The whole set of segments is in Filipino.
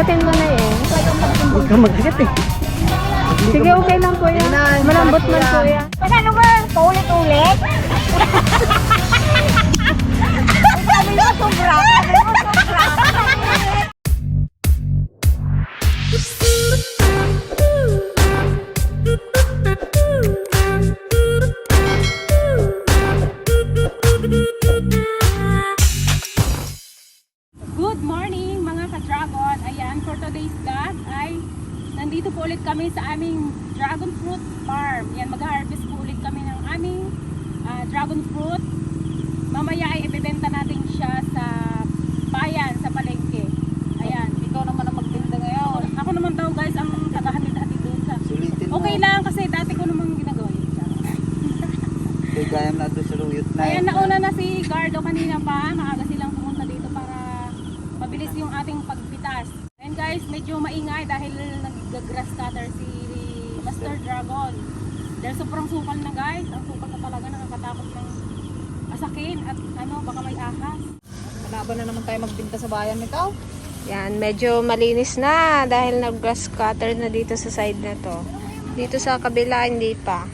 Agatin mo na eh. Huwag ka mag-agat eh. Sige, okay lang kuya. Malambot man kuya. Ano ba? Paulit-ulit? Sabi mo sobra. Good morning mga ka-dragon. Ayan, for today's vlog ay nandito po ulit kami sa aming dragon fruit farm. Ayan, mag-harvest po ulit kami ng aming dragon fruit. Mamaya ay ibebenta natin siya sa bayan, sa palengke. Ayan, ikaw naman ang magtinda ngayon. Ako naman daw guys ang tagahatid-hatid doon sa. Okay lang kasi dati ko namang ginagawa yun siya. Gayam na doon sa luyot na. Ayan, nauna na si Gardo kanina pa. Maaga silang pumunta dito para mabilis yung ating pagpitas. And guys, medyo maingay dahil nag-grass cutter si Master Dragon. Dahil sobrang supal na guys. Ang supal na talaga, nakakatakot ng asakin at ano, baka may ahas. Laban na naman tayo magbinta sa bayan nito. Yan, medyo malinis na dahil nag-grass cutter na dito sa side na to. Dito sa kabila, hindi pa.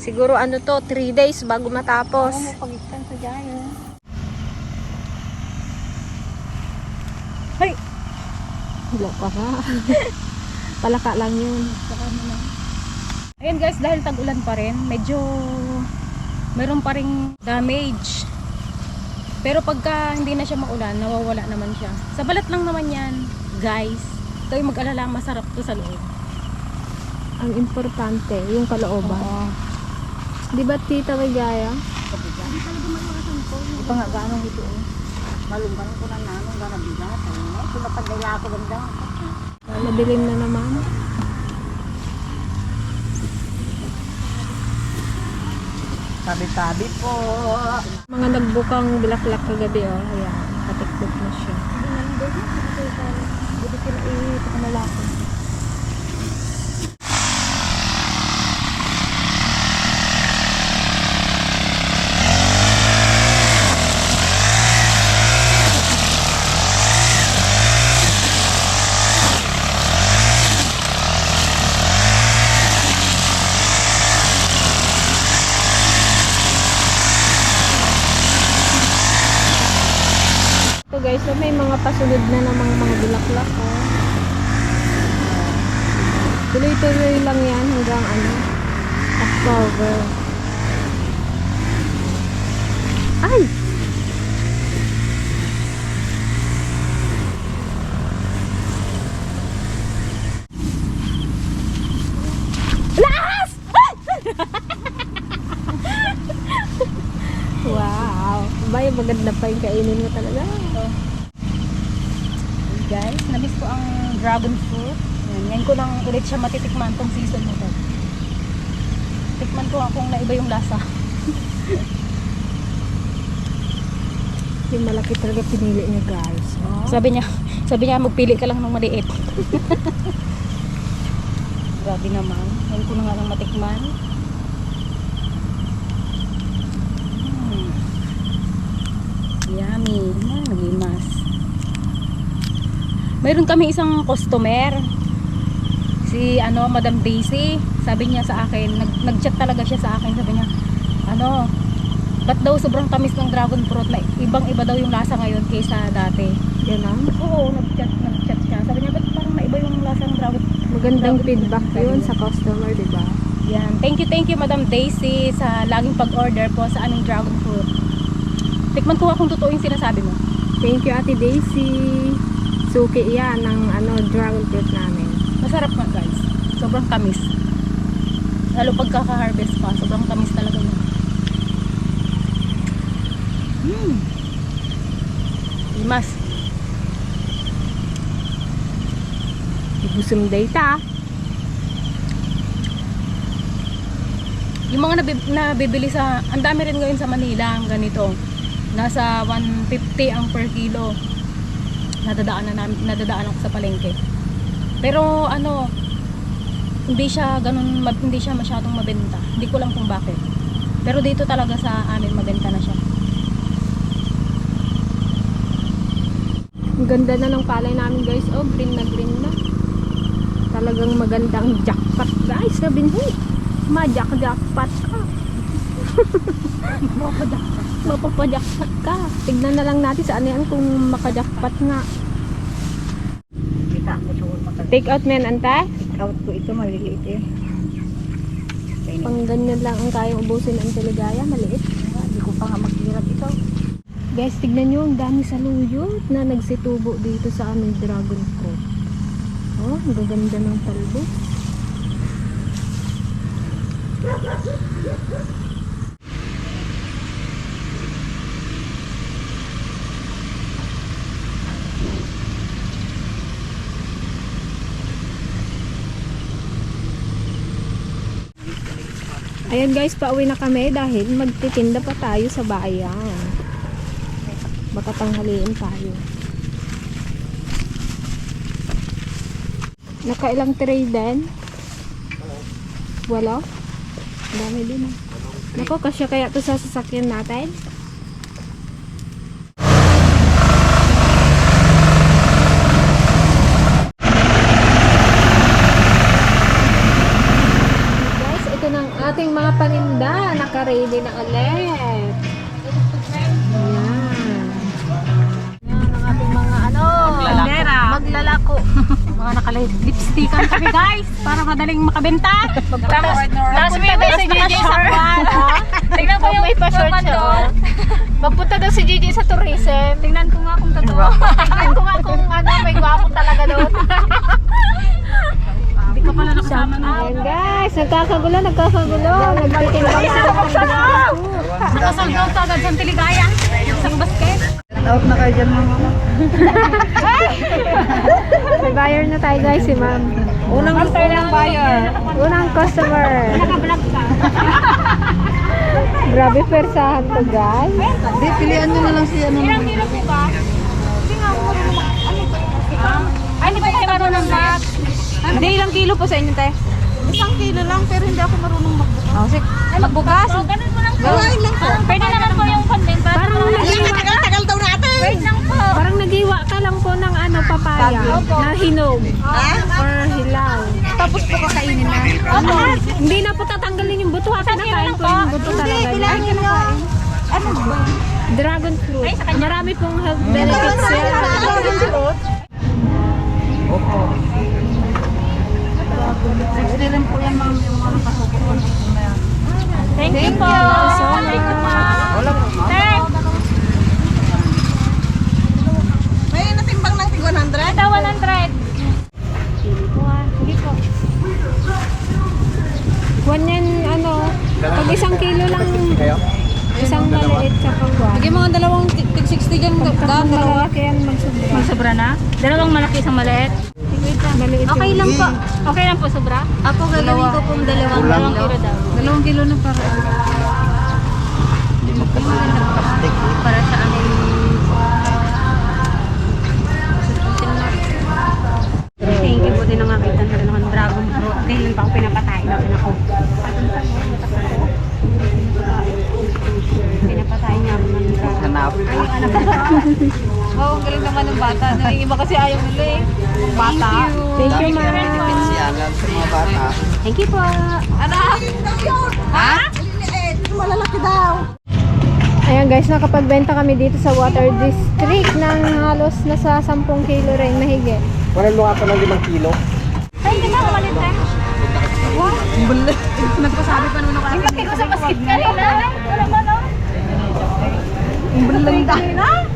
Siguro ano to, 3 days bago matapos. Pagitan sa dyan. Hey! Wala pa ka. Palaka lang yun. Ayan guys, dahil tag-ulan pa rin, medyo meron pa ring damage. Pero pagka hindi na siya maulan, nawawala naman siya. Sa balat lang naman yan, guys. Kayo mag-alala, masarap to sa loob. Ang importante, yung kalooban. Oo. Di ba tita may gaya? Ito nga gano'ng ito. Malunggan ko na namin, gano'ng bigat. Ito na pagdala ako ganda. Madilim na naman. Tabi-tabi po. Mga nagbukang bilaklak kagabi oh. Ayan, katikbok na siya. Buti sila ito ka malaki. So guys, so may mga pasunod na namang mga bulaklak oh. Tuloy-tuloy lang yan hanggang ano, October. Ay! Lakas! Wow! Bay, maganda pa yung kainin mo talaga. Guys, namiss ko ang dragon fruit. Yan ko lang ulit siya matitikman tong season na to. Tikman ko kung naiba yung lasa. Yung malaki talaga pinili niya guys. Oh. Sabi niya magpili ka lang ng maliit. Grabe naman. Yan ko na nga lang matikman. Yummy. Nagimas. Mayroon kami isang customer. Si Madam Daisy. Sabi niya sa akin, nag-chat talaga siya sa akin. Sabi niya, ba't daw sobrang tamis ng dragon fruit na ibang-iba daw yung lasa ngayon kaysa dati. Yan ang Oo, nag-chat siya. Sabi niya, ba't parang naiba yung lasa ng dragon fruit? magandang feedback yun sa customer, di ba? Yan. Thank you Madam Daisy sa laging pag-order po sa aming dragon fruit. Tikman ko kung totoo yung sinasabi mo. Thank you Ate Daisy. Suki yan ng dragon fruit namin. Masarap nga guys. Sobrang tamis. Lalo pagkaka-harvest pa, sobrang tamis talaga niya. Limas. Ibusum data. Yung mga nabibili ang dami rin ngayon sa Manila, ang ganito. Nasa 150 ang per kilo. Nadadaan ako sa palengke. Pero hindi siya masyadong mabenta. Hindi ko lang kung bakit. Pero dito talaga sa amin mabenta na siya. Ang ganda na ng palay namin guys. Oh, green na green na. Talagang magandang jackpot guys. Sabihin mo, ma-jackpot ka. Mapapajackpot ka. Tignan na lang natin saan yan kung makajackpot nga. Kita mo doon matag. Take out men, ante? Out ko ito maliliit eh. Pang ganyan lang ang kayang ubusin ang teligaya. Maliit. Hindi ko pa nga maghirap ito. Guys, tignan nyo, ang dami saluyot na nagsitubo dito sa aming dragon fruit. Oh, ang gaganda ng talbo. Ayan guys, pauwi na kami dahil magtitinda pa tayo sa bayan. Baka tanghaliin tayo. Nakailang tray din? Wala? Dami din ah. Nako, kasya kaya to sa sasakyan natin? Guys, ito na ang ating mga paninda. Naka-ready na ulit. Maglalako. Mga naka-lipstickan kami guys para madaling makabenta. Tapos may daw si Gigi sa kwan. Tingnan ko yung pa-short siya. Magpunta daw si Gigi sa tourism. Tingnan ko nga kung totoo. Tingnan ko nga kung ano, may gwapo talaga doon. Hindi ka pala nakasama na. Ayan guys, nagkakagulo. Nagtitinda na. Nakasold out agad sa Tiligaya. Isang basket. Out na kayo dyan mga mama. May buyer na tayo guys, si ma'am. Unang buyer. Unang customer. Naka-vlog ka. Grabe persahan to guys. Hindi, pilihan nyo na lang si ano. Ilang kilo po ba? Hindi nga ako marunong ay, hindi ba kayo marunong mag? Hindi, ilang kilo po sa inyo tayo? 1 kilo lang pero hindi ako marunong magbukas. Oh, sige. Magbukas. So, ganun mo lang po. Gawain lang po. Pwede naman po yung content. Parang Tagal daw natin. Wait lang po. Parang nagiwa ka lang po ng ano, papaya na hinog or hilaw. Tapos po kakainin na. Ano? Hindi na po tatanggalin yung buto. Kinakain ko yung buto talaga. Bilangin mo. Ano ba? Dragon fruit. Marami pong health benefits yan. Opo. 60 rin po yan ma'am yung mga nakasuko ko na yan. Thank you po. so much. Thank you po. Wala po. Thanks. May natimbang ng tig 100? Ito, 100. Hindi po. One yan, ano, pag isang kilo lang, Kayo? isang maliit sa pagwa. Bigyan mga dalawang tig 60 yan. Pag malalaki yan, magsubra. Magsobra na? Dalawang malaki, isang maliit. Maliit Okay yun. lang po. Okay lang po, sobra? Ako gagawin ko pong dalawang Kulang. Kilo daw. 2 kilo na para. Hindi magkastik. Para sa amin. Thank you po din ang nakita na rin ng dragon fruit. Dahil pa ako pinapatay na ako. Pinapatay niya ako ng dragon. Hanap. Oo, ang galing naman ng bata. Yung iba kasi ayaw nila eh. Bata. Thank you, Dami ma'am. benefits yan lang sa mga bata. Thank you po. Anak! Ha? Malalaki daw. Ayan guys, nakapagbenta kami dito sa Water District ng halos nasa 10 kilo rin mahigit. Walang luha pa ng 5 kilo. Ay, hindi na umalit eh. Nagpasabi pa naman ako. Ang laki ko sa basket kanina. Wala ba no? Bulanda.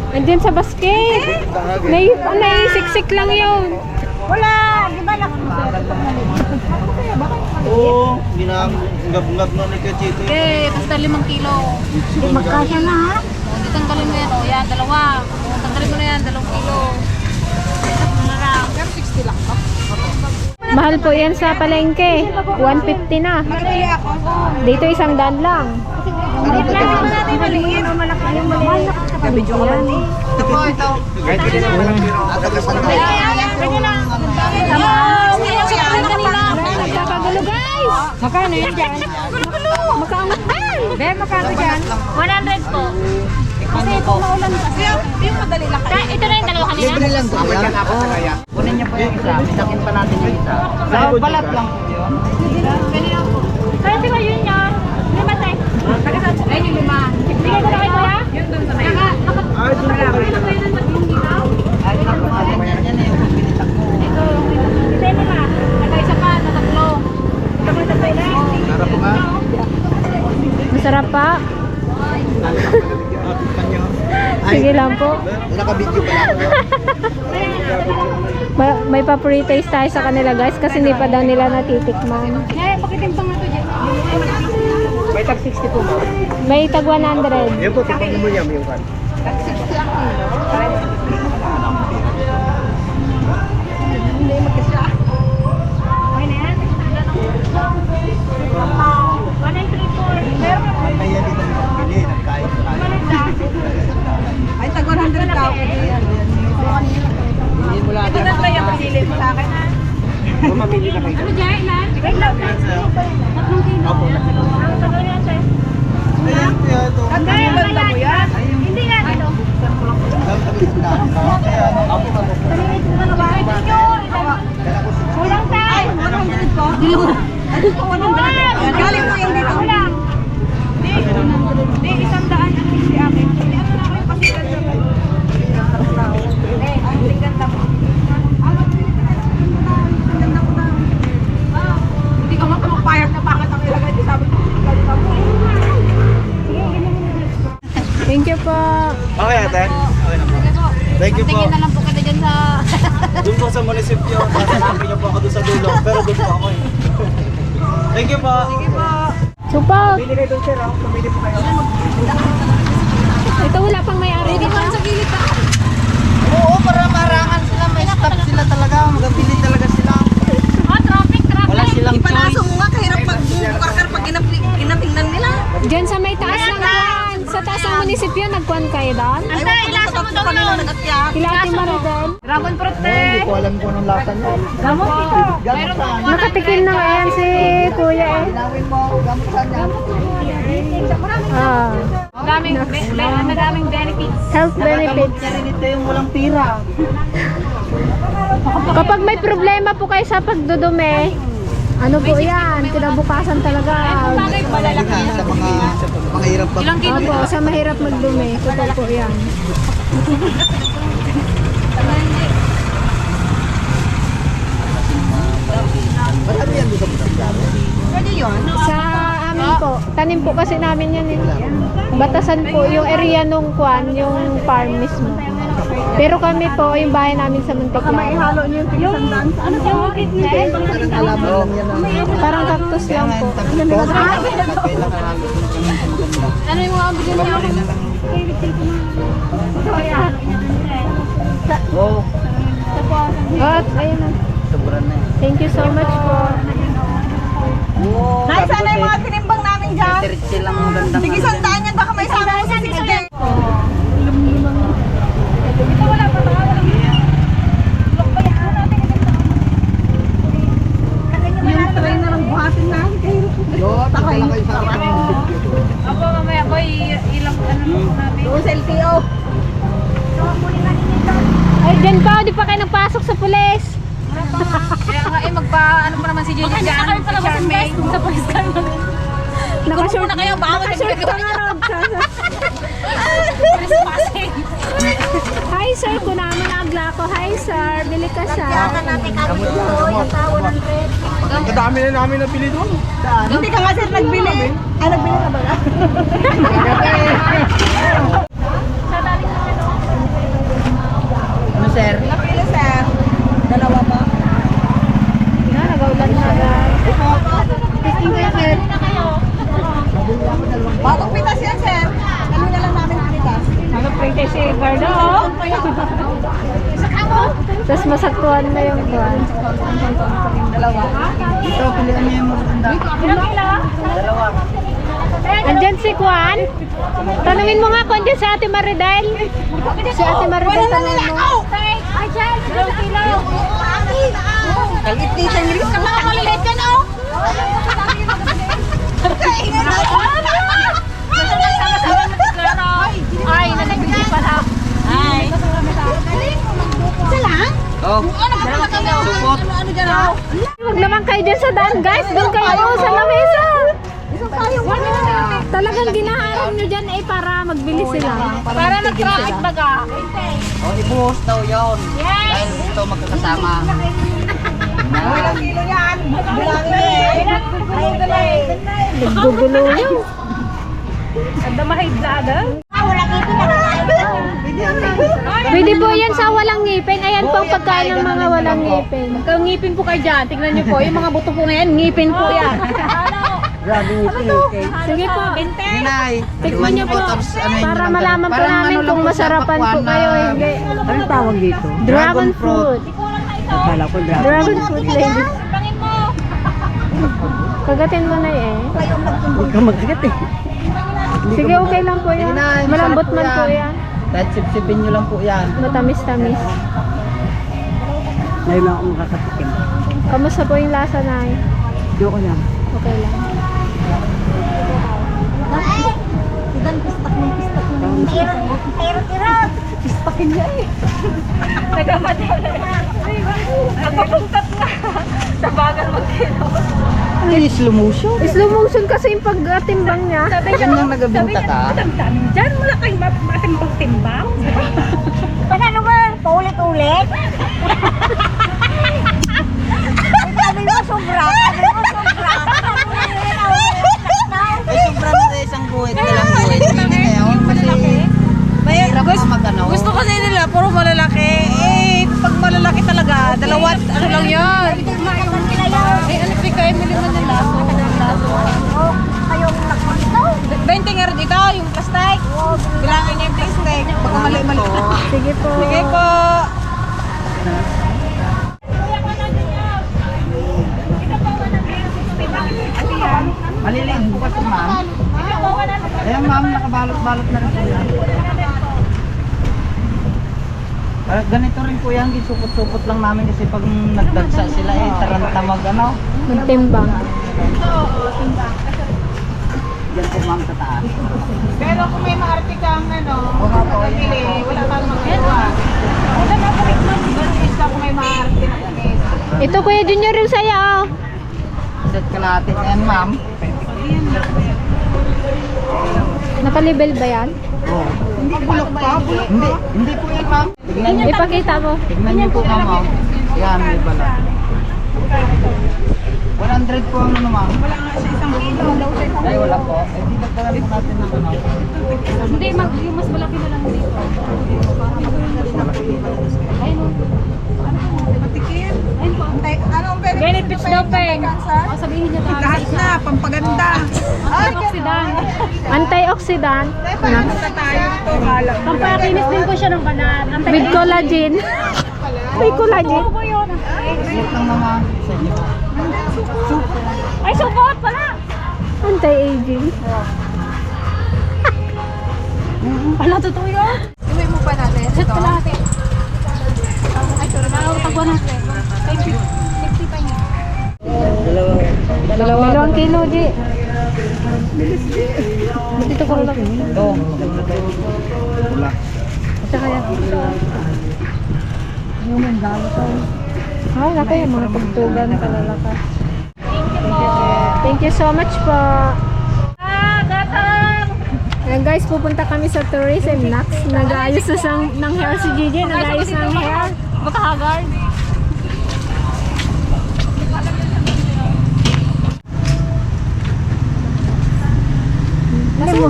Andyan sa basket. Naisiksik lang yun. Wala. Di ba lang? Oo, ginagab na ni Kachito. Eh, tapos 5 kilo. Di magkasya na ha? O, di tanggalin mo yan. O, yan, 2. O, tanggalin mo na yan, 2 kilo. Pero 60 lang pa. Mahal po yan sa palengke. 150 na. Marami ako. Dito 100 lang. Maliit lang naman natin maliit. Yung maliit. Kabidyo yan eh. Ito po, ito. Kahit hindi na Ada kasanda. Pwede lang. Nagkakagulo guys. Magkano yan dyan? Magkaangat ba? Ben, magkano dyan? 100 po. Kasi kung maulan kasi. Yung madali lang kayo. Ito na yung dalawa kanina. Libre lang po yan. Kunin niyo po yung isa. Isakin pa natin yung isa. Sa Balat lang po yun. Kaya di ba yun niya? Lima tayo. Ayun yung lima. Bigay ko na kay kuya? Yun dun sa may. Ay, doon po kayo. Ay, nakuha yan yan eh. Yung pinitak mo. Ito lima. Nag-isa pa, natatlo. Ito mo tatay na. Tara po nga. Masarap pa. Panyo. Sige lang po. Naka-video pa lang. May pa-pre-taste tayo sa kanila guys kasi hindi pa daw nila natitikman. Ngayon, pakitimpang na ito dyan. May tag 60 po ba? May tag 100. Yan po, tipang mo yung kan. Okay na yan? 1,934. Meron ka May yan dito yung pili. Nagkain. Ay, tag 100 ka. Hindi mo lahat. Ito na yung pinili mo sa akin, ha? Mamamili na kayo. Ano dyan? Ilan? Wait lang. 3 kilo. Ang tagal yan, sir. Ayan, ito. At ang banda mo yan? Hindi nga dito. Kulang tayo. 100 ko? Ano po 100? Galing mo yung dito. Kulang. Hindi, 100 ang si akin. Hindi, ano na ako yung pasigan sa kayo. Ang ganda mo. Hindi ka man pumapayag na bakit ang ilagay di sabi ko. Ganda mo. Thank you po. Okay, ate. Okay na po. Thank you po. Tingin na lang po kita dyan sa... Doon po sa munisipyo. Sasabi niyo po ako doon sa dulo. Pero doon po ako eh. Thank you po. Sige po. Supot. Pili kayo doon, sir. Pumili po kayo. Ito wala pang may-ari dito. sa gilid ka. Oo, para marangan sila. May stop sila talaga. Magabili talaga sila. Oh, traffic. Wala silang Ipanaso choice. mo nga, kahirap magbukar pag ginatingnan nila. Diyan sa may taas ng kuwan. Sa taas ng munisipyo, nagkuhan kayo doon? Antay, ilasa mo daw kanina nun. nag-atyak. Kilati Maridel. Dragon fruit Hindi ko alam kung anong lasa niya. Gamot ito. Gamot saan? Nakatikim na ayan si kuya eh. Linawin mo. Gamot saan yan? Ah, Madaming benefits. health Nagagamot benefits. niya rin ito yung walang tira. Kapag may problema po kayo sa pagdudumi, ano po yan? Kinabukasan talaga. Bagay malalaki. Sa mga hirap pa. Ilang kilo? Opo, sa mahirap magdumi. Totoo po yan. Marami yan doon sa Bukidaro. Pwede yun. Sa amin po, tanim po kasi namin yan eh. Batasan po yung area nung kwan, yung farm mismo. Pero kami po, yung bahay namin sa Muntiklan. Maihalo niyo yung tigisandaan. Ano sa bukit niyo? Parang kalaban lang yan. Parang cactus lang po. Ano yung mga bilhin niyo? Oo. At, ayun na. Sobrang na. Thank you so much po. Oo. Nay, sana yung mga tinimbang namin dyan. Diretso lang magandang. Sige, sandaan yan. Baka may sama ko sa sige. Ito wala pa ba? Yung tray na lang buhatin namin. Kahirap po. Yo, taka lang kayo sa akin. Opo, mamaya ko ilang ano namin. Doon sa LTO. Ay, dyan pa, di pa kayo nagpasok sa pulis. Kaya nga ano pa naman si Gigi Baka hindi na kami pala guys sa police car mo. Nakashort na kayo, baka Nakashort ka nga, Rob. Trespassing. Hi, sir. Kunaman agla ko. Hi, sir. Bili ka siya. natin kami dito. Yung tao ng trip. Kadami na namin napili doon. Hindi ka nga sir nagbili. Ah, nagbili ka ba nga? Ano sir? Napili sir. Dalawa ba? Na, nagaulan na guys. Testing kayo sir. Bagong pitas yan sir. Kanina lang namin pitas. Nag-printe si Cardo. Tapos masaktuhan na yung kuwan. Dalawa. Ito, pilihan niyo yung maganda. Ilang kilo? Dalawa. Andyan si Kwan. Tanungin mo nga kung andyan si Ate Maridel. Si Ate Maridel, tanungin mo. Ay, dyan. Ilang kilo? Kalit dito yung risk. Mga malilit ka na oh. Kaingan na. Ay, Oh, support. Huwag naman kayo dyan sa daan, guys. Doon kayo sa lamesa. Talagang ginaharap nyo dyan para magbili sila. Para nag-traffic baga. Oh, ibuhos daw yun. Dahil ito magkakasama. Naggugulo yun. Ada mahigdada. Pwede po yan sa walang ngipin. Ayan po ang pagkain ng mga walang ngipin. Kung ngipin po kayo dyan, tingnan nyo po, yung mga buto po na yan, ngipin po yan. Grabe ngipin. Sige po. Hinay. Tikman niyo po. Tapos ano yun, Para yung malaman po parang namin ano lang kung po sa masarapan po pakwan na- kayo o hindi. Anong tawag dito? Dragon fruit. Akala ko dragon. Dragon fruit, ladies. Pangin mo! Kagatin mo na eh. Huwag ka magkagat eh. Sige, okay lang po yan. Hinay, Malambot masarap man po yan. Kahit sipsipin nyo lang po yan. Matamis-tamis. Ngayon lang ako makakatikim. Kamusta po yung lasa na eh? Yoko lang. Okay lang. Ano yung slow motion? Slow motion kasi yung pagtimbang niya. Yan yung nagabinta ka. Diyan mo lang kayo matimbang-timbang. Paano ba? Paulit-ulit? Sabi mo sobra. Ay, sobra na sa isang buwit. Dalang buwit. Hindi na yun. Kasi mahirap ka magano. Gusto kasi nila, puro malalaki. Eh, pag malalaki talaga, dalawa, ano lang yan. Eh, ano pa kayo, miliman ng laso. Kayong nakita. 20 nga rin ito, yung plastic. Bilangin niya yung plastic. Baka mali-mali. Sige po. Sige po. Maliliit po kasi ma'am. Ayan ma'am, nakabalot-balot na rin po yan. Ganito rin po yan, gisupot-supot lang namin kasi pag nagdagsa sila eh, taranta mag ano. Magtimbang. Yan po ma'am sa taas. Pero kung may maarte kang ano, O nga po, yan pili, po. wala kang magagawa. Wala na po rin man. Ganun isa kung may maarte na kami. Ito Kuya Junior yung saya oh. Set kalahati na yan ma'am. Nakalibel ba yan? Oh. Hindi po yan ma'am. Tignan niyo, Ipakita mo. tignan niyo po ma'am. Yan, may bala. 100 po ang ano ma'am. Wala nga sa isang kilo daw siya. Ay wala po. Eh di dagdagan po natin ng ano. Hindi, yung mas malaki na lang dito. Matikin. Anong Benefits daw, Peng. O, sabihin niyo tayo. Lahat na, pampaganda. Antioxidant. Antioxidant. Punta tayo ito. Kala. Pampakinis din po siya ng balat. With collagen. May collagen. Ano po yun? Suot lang mama. Sa inyo po. Ay, support pala! Anti-aging. Pala, totoo yun? Uwi mo pa natin. Set pala natin. Ay, sorry. Tagwa natin. Thank you. 60 pa niya. Dalawang kilo, Di. Dito ko lang. Ito. Wala. Tsaka yan. Ay, naku, yung mga tugtugan kalalaka. Thank you so much po. Ayan guys, pupunta kami sa tourism next. Nag-aayos na ng hair si Gigi. Nag-aayos ng hair. Makahagard. Ano mo?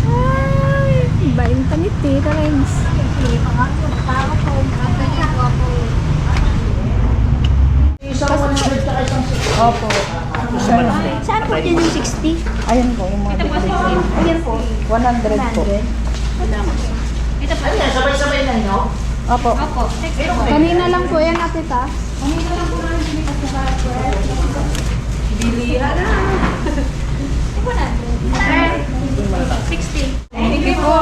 Ay, bain pa ni Tita Rings. Opo. Saan po dyan yung 60? Ayan po yung mga Ayan po. 100 po. Opo. Kanina lang po yan, Ate Ta. Thank you po.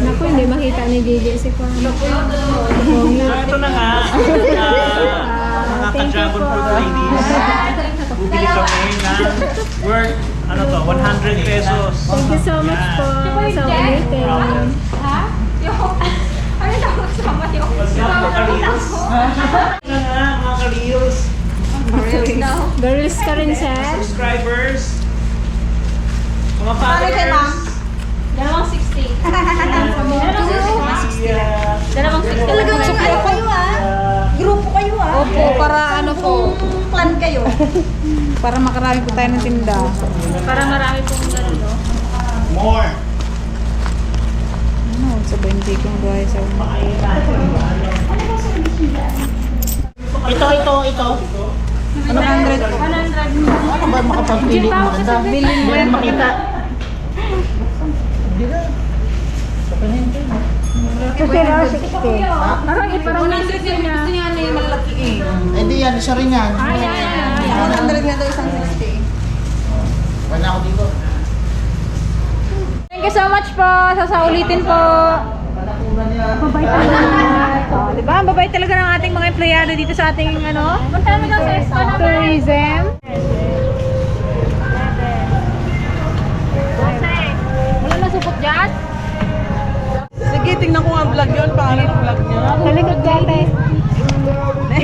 Naku, hindi makita ni Gigi si Kwan. So, ito na nga. Mga ka-dragon fruit ladies. Bubili kami ng worth, ano to, 100 pesos. Thank you so much po sa ulitin. Mga ka-reels. Ito na nga, mga ka-reels. Girls ka rin, sir? Subscribers. Mga followers. Dalawang 60. Talagang ano kayo grupo kayo Opo, para ano po, Plan kayo. para makarami po tayo ng tinda. Para marami pong ano. More. Ano, sa 20 kong buhay sa Ito. Ano 100 po? Ano ba makapagpili mo maganda? Bilhin mo yan makita. Parang iparang Gusto niya ano yung malaki eh. Eh di yan, isa rin yan. 100 nga daw isang 60. Wala ako dito. Thank you so much po. Sasaulitin po. Oh, di ba? Ang babait talaga ng ating mga empleyado dito sa ating ano? Tourism. Wala na supot dyan? Sige, tingnan ko nga vlog yun. Pangalan ng vlog niya. Talikod dati.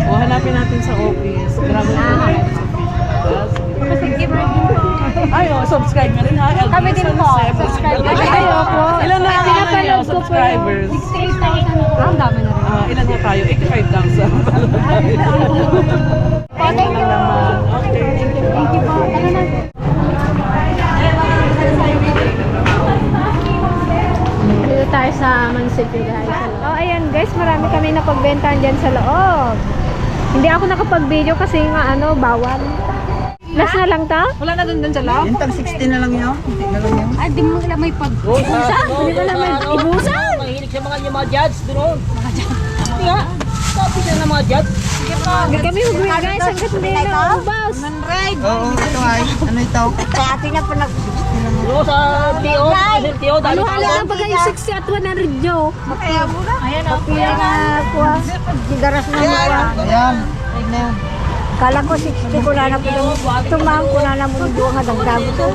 O, hanapin natin sa office. Grabe na. Ay, oh, subscribe na rin ha. Kami din po. Subscribe na kayo po. Ilan na ang ano niyo, subscribers? 68,000. Ang dami na rin. Ilan na tayo? 85,000. Thank you. Okay. Thank you po. Tara na. Dito tayo sa municipio guys. Oh, ayan guys, marami kami napagbentahan dyan sa loob. Hindi ako nakapag-video kasi nga ano, bawal. Last na lang ta? Wala na dun sa loob? Yung tag 60 na lang yun. Hindi na lang yun. Ay, di mo lang may pag-ibusan. Hindi mo lang may ibusan. Mahilig sa mga judge doon. Mga judge? Hindi nga. Sabi siya ng mga judge. Hindi kami huwi guys, hanggat hindi na ubas. Oo, ito ay. Ano ito? Kaya tingnan po Doon sa TO. TO. Ano lang ba kayo 60 at 100 jo? Kaya mo na. Ayan o. Kaya nga kuha. Gigaras na mo. Ayan. Ayun na yun. Kala ko 60 ko na po. Tumang ko na mo doon nga dagdag ko.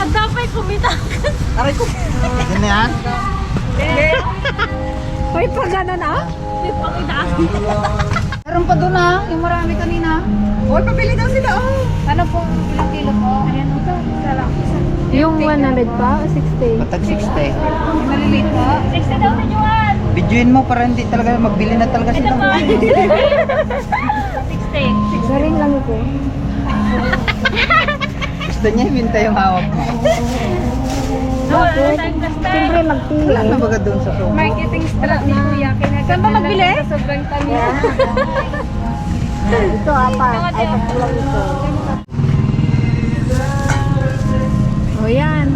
Ang dapat kumita. Aray ko. Yan na yan. Hoy, pag gano'n ah? May pangidaan. Meron pa doon ah, yung marami kanina. Hoy, papili daw sila. Oh. Ano po, ilang kilo po? Ayan, ito. Isa lang. Yung 100 pa o 60? Patag 60. Yung maliliit po. 60 daw na Juan. Videoin mo para hindi talaga magbili na talaga sila. 60. Galing lang ito. Gusto niya ibinta yung hawak mo. Bakit? Siyempre magpili. Wala na baga doon sa shop. Marketing strat ni Kuya. Saan ba magbili? Sobrang tamis. Ito apa. Ay pagkulang ito. O yan.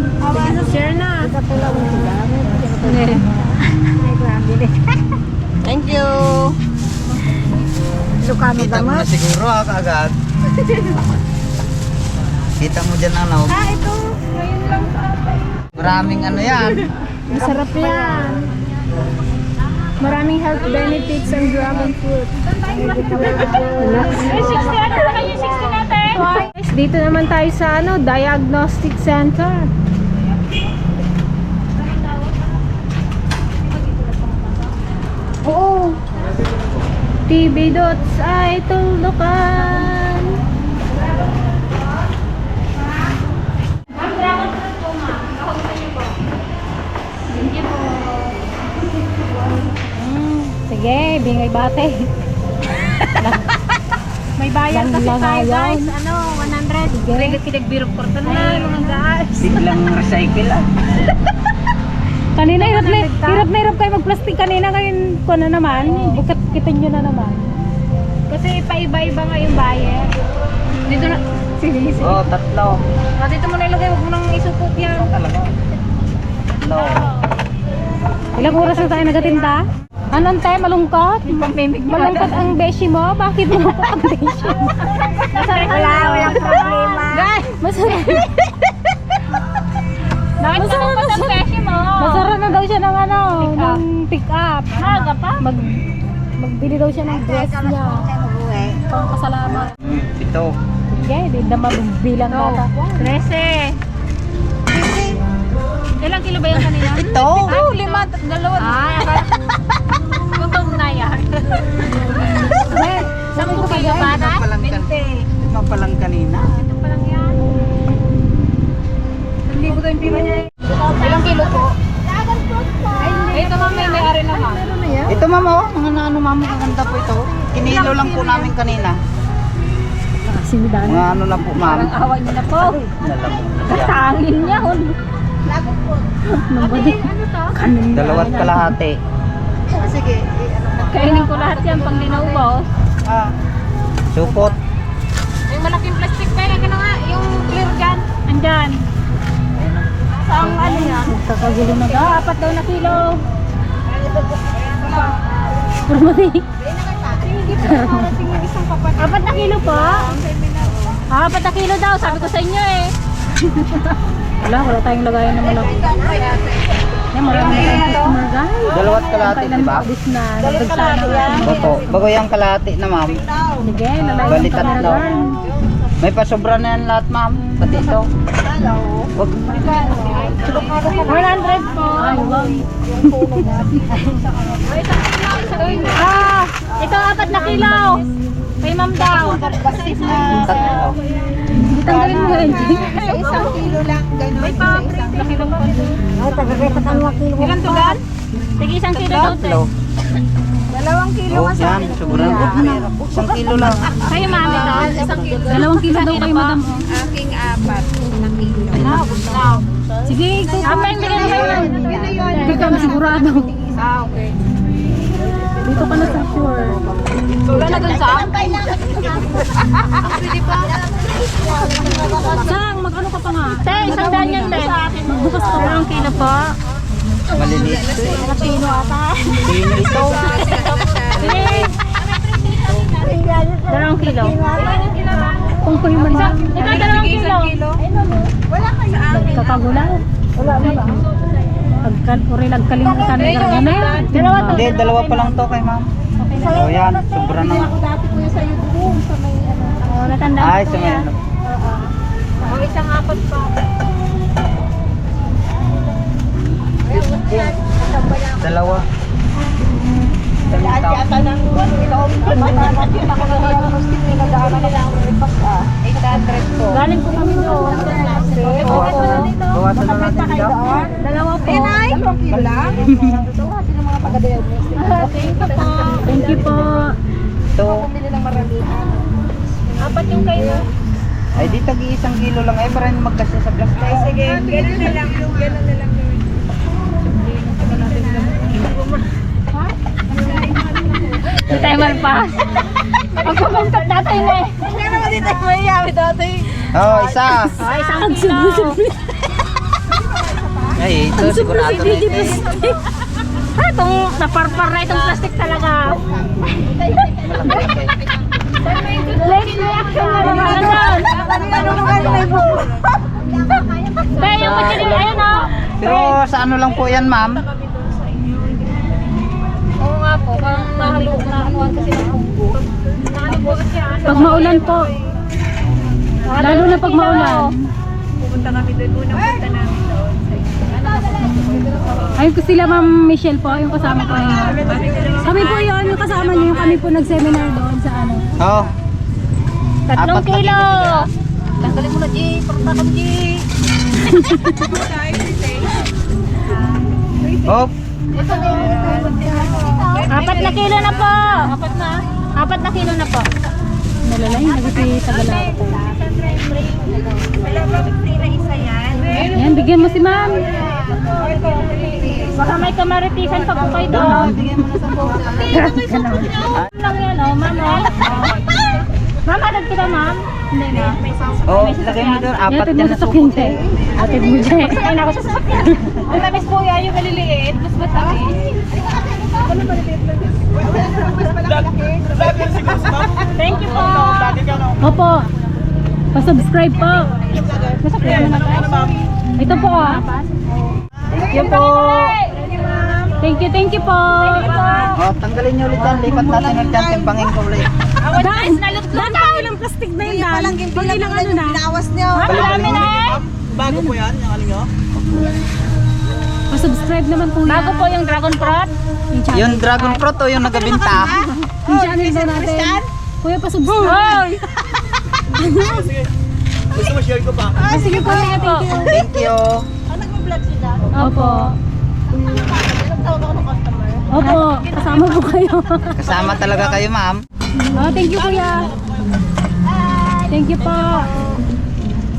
Share na. Ito po lang ito. Ay grabe din. Thank you. Lukano Kita mo na damat. siguro kaagad. Kita mo dyan ano. Ito. Ngayon lang sa atin. Maraming ano yan. Masarap yan. Maraming health benefits ang dragon fruit. Ay, 60 ano na kayo 60 natin? Guys, dito naman tayo sa diagnostic center. Oo. TB dots ay tuldukan. Sige, bingay bate. May bayad kasi tayo guys. Ano, 100. Sige, kinagbirok porto na mga guys. Biglang recycle ah. Kanina hirap na kayo mag-plastic kanina, ngayon ko na naman. Bukat kita nyo na naman. Kasi paiba-iba nga yung buyer. Dito na. Sige. Oo, tatlo. Dito mo na ilagay, huwag mo nang isupot yan. Talaga. Tatlo. Ilang oras na tayo nagatinda? Anong tayo malungkot? Malungkot ang beshi mo? Bakit malungkot ang beshi mo? Walang problema. Guys, masarap. Bakit malungkot ang beshi mo? Masarap na daw siya ng ano, ng pick up. Maaga pa? Magbili daw siya ng dress niya. Pang pasalamat. Ito. Okay, di na mabilang nata. 13. Ilang kilo ba yan kanina? Ito. Oh, 5, 2. Ay, gutom na yan. 10 kilo ba na? 20. Lima pa lang kanina. Ito pa lang yan. 1,000 daw yung pila niya. Ilang kilo po? Ito ma'am, may-ari na ma'am. Ito ma'am oh, mga ano ma'am, maganda po ito. Kinilo lang po namin kanina. Nakasimudan. Mga ano lang po ma'am. Parang awa niya na po. Nalamog na siya. Katangin niya. Nobody. Kanin na. 2 kalahati. Sige. Kainin ko lahat yan pang linaw boss. Supot. Yung malaking plastic bag, ano nga, yung clear gun. Andyan. Saan ano yan? Kakagulo na daw, 4 daw na kilo. Purmati. 4 na kilo po? 4 na kilo daw, sabi ko sa inyo eh. Wala tayong lagayan na malaki. Yan, marami na tayong customer guys. 2 kalahati, di ba? Nabis na, nabagsa na. Opo. Bago yung kalahati na ma'am. Sige, nalayan Bali, yung camera tatlo. guard. May pasobra na yan lahat ma'am. Pati ito. Wag. 100 po. Ay, wow. Ito 4 na kilo. Kay ma'am daw. Tatlo. Hindi tanggalin mo yun. Isang kilo lang, gano'n. May pa-break na kilo pa. Ay, tagagay ka 2 kilo. Ilang tugan? Sige, 1 kilo daw. Tatlo. 2 kilo Oh, yan. Sobrang. 1 kilo lang. Kayo ma'am ito? 2 kilo daw kayo madam. Aking 4 na kilo. Sige, apa yung bigyan mo kayo? Hindi kami sigurado. Okay. Dito ka na sa sure. Wala na dun sa Sang, mag-ano ka pa nga? Te, 100 yan, te. Magbukas ka pa. 1 kilo po. Maliliit ito eh. Matino ata. Sino ito? Sige. 2 kilo. Kung ko yung manang. Ito, 2 kilo. Wala kayo. Kakagulaw. Wala na ba? Nagkalimutan na ganyan. Hindi, 2 pa lang to kay ma'am. Oh, yan. Sobra na. Dati ko yung sa'yo doon sa may ano. Oh, natanda Ay, ko sa may yan. ano. O, isang 4 pa. 2. Dati ata ng mata natin ako na yung hosting pinagdaanan nila ang ripas 800 po. Galing po kami doon. Bawasan na natin dito. 2 po. Ay, 2 kilo lang. Ito kasi ng mga taga-diagnostic. Thank you po. Ito. Bumili ng maramihan. 4 yung kayo. Ay, di tagi 1 kilo lang. Ay, para magkasya sa plastic. Ay, sige. Ganun na lang yung gano'n na lang. Hindi tayo malpas. Magkumentot natin eh. Hindi naman din tayo mayayawi dati. Oh, isa. Ay, 1 kilo. Ay, ito sigurado na ito. Itong naparpar na itong plastic talaga. Late reaction na naman doon. Ano naman may buko? Kaya yung kutsilyo, ayun o. Pero sa ano lang po yan, ma'am? Oo nga po, parang nahaluok na anuan kasi ng bunggo. Pag maulan po. Lalo na pag maulan. Pupunta kami doon. Unang punta namin doon. Ayun ko sila Ma'am Michelle po, yung kasama ko ngayon. Kami po yun, yung kasama niyo, yung kami po nag-seminar doon sa ano. Oh. 3 kilo! Tanggalin mo na, G. Pagpunta kami, G. Hop. 4 na kilo na po! 4 na kilo na po. Nalalay, nagkasi sa galaw ko. Wala ba free na isa yan? Ayan, bigyan mo si Ma'am. Baka may kamaritisan pa po kayo doon. Lang yan, oh, Ma'am, oh. Ma'am, agad kita, Ma'am. Hindi na. Oh, lagay mo doon. 4 Ayan, yan mo na sa supot. sakyan, Atid mo dyan. Ay, naku sa sasakyan. Ang tamis po yan, yung maliliit. Mas matamis. Ano maliliit na din? Thank you po. Opo. Pa-subscribe po. Nasakyan na tayo. Ito po, ah. Yan po. Thank you po. Oh, tanggalin niyo ulit yan. Lipat natin ulit yan. Timbangin ko ulit. Dan, tayo ng plastic na yun, Dan. Pag ilang ano na. Binawas niyo. Marami na eh. Bago po yan, yung ano nyo? Pa-subscribe naman po yan. Bago po yung Dragon Fruit. Yung dragon fruit o yung nagabinta? Yung channel daw natin. Kuya, pa-subscribe. Gusto mo share ko pa? Sige po, thank you. Thank you. Nagbablog sila. Opo. Ilang taon ako ng customer. Opo, kasama po kayo. Kasama talaga kayo, ma'am. Oh, thank you kuya. Thank you po.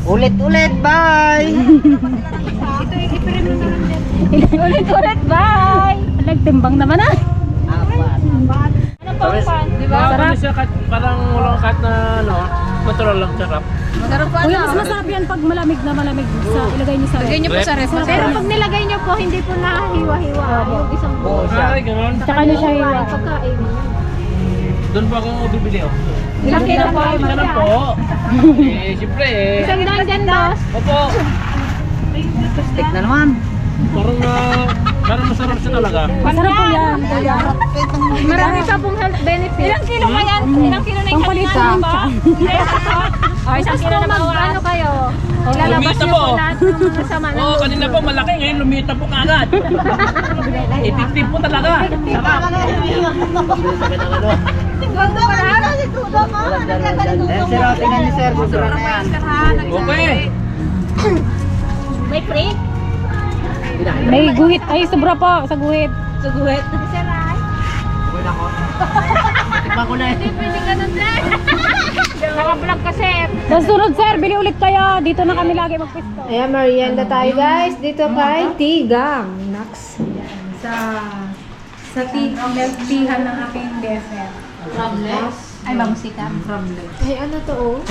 Ulit-ulit, bye! Ulit-ulit, bye! Nagtimbang naman ah. Ano po, pan? Diba? Sarap. Siya parang walang cut na ano, natural lang sarap. Kuya, mas masarap yan pag malamig na malamig. Ilagay niyo sa ref. Lagyan niyo po sa ref. Pero pag nilagay niyo po, hindi po nahiwa-hiwa. Yung isang Oo siya. Ay, ganun. Tsaka niyo siya hiwa. pagkain. Doon po ako bibili oh. Ilang kilo po? Sarap po. Siyempre eh. Isang doon dyan, boss. Opo. Stick na naman. Parang masarap siya talaga. Masarap po yan. Kuya. Marami pa pong health benefits. Ilang kilo ba yan? Ilang kilo na yung Pangpalita. O, isang kilo na ano kayo? Ilalabas Lumita niyo po. po lahat ng masama ng Oo, kanina po malaki. Ngayon lumita po kaagad. Effective po talaga. Sarap. Gusto ka na? Si Tudo mo. Eh, sir, oh, tingnan niyo, sir. Gusura na yan. Okay. May free? May guhit. Ay, sobra po sa guhit. Tikman ko na eh. Naka-vlog ka, sir. Sa sunod, sir, bili ulit kayo. Dito na kami lagi magpisto. Ayan, merienda tayo, guys. Dito kay Tigang. Nax. Sa tihan ng aking BFF. Ay, mamusika. Ay, ano to, oh?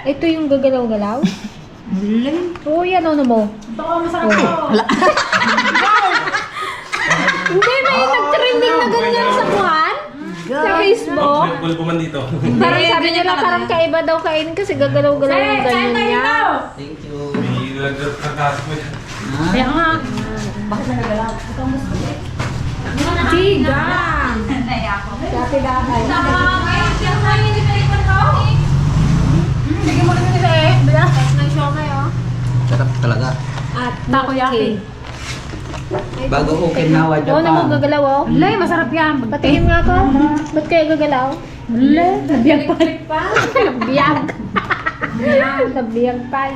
Ito yung gagalaw-galaw? Oo, yan, ano mo? Ito ko, masarap po. Hindi, may nag-trending na ganyan sa buwan? Sa Facebook? Bulbuman dito. Parang sabi nila parang kaiba daw kain kasi gagalaw-galaw yung ganyan niya. Thank you. May nagkakakas mo yan. Kaya nga. Tigang! Dati dahay. Sige mo rin nila eh. Tapos ng siomay, oh. Sarap talaga. At Takoyaki. Bago okay na, Oo, Japan. naman gagalaw, oh. Lay, masarap yan. Patingin nga ko. Ba't kayo gagalaw? Lay, nabiyag pa. Nabiyag. Nabiyag pa.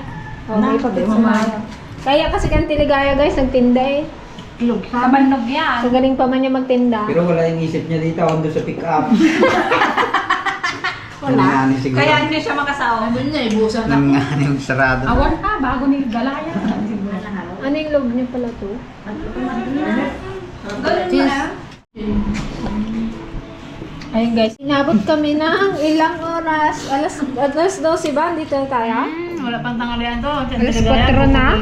Oh, may pagkakamayo. Kaya kasi kang Tiligaya, guys, nagtinda eh. Kabanog yan. So, galing pa man niya magtinda. Pero wala yung isip niya dito, ando sa pick-up. Wala. Kaya hindi siya makasawa. Nangani yung sarado. Awan pa, bago ni Galaya. Ano yung loob niyo pala to? Ayun guys, inabot kami ng ilang oras. Alas 12 ba? Dito na tayo? Wala pang tanghalian to. Alas 4 na?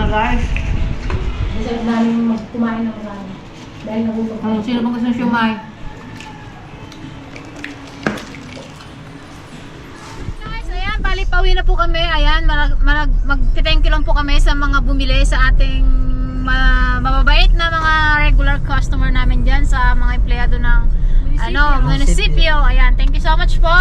Masarap namin kumain ng marami. Dahil nagutom. Sino bang gusto ng siumay? Guys, ayan, bali pauwi na po kami. Ayan, mag-thank you lang po kami sa mga bumili sa ating mababait na mga regular customer namin dyan, sa mga empleyado ng munisipyo. Ayan, thank you so much po.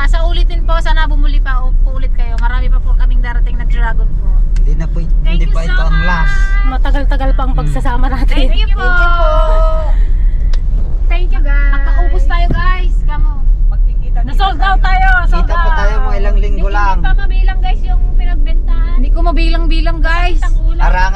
Sa ulitin po, sana bumuli pa o ulit kayo. Marami pa po kaming darating na dragon po. Hindi na po, Thank hindi you pa so ito ang last. Matagal-tagal pang pagsasama natin. Thank you po. Thank you guys. Nakaubos tayo guys. Kamo. Na-sold out tayo. Sold Kita pa tayo mga ilang linggo lang. Hindi pa mabilang guys yung pinagbentahan. Hindi ko mabilang-bilang guys. Ara,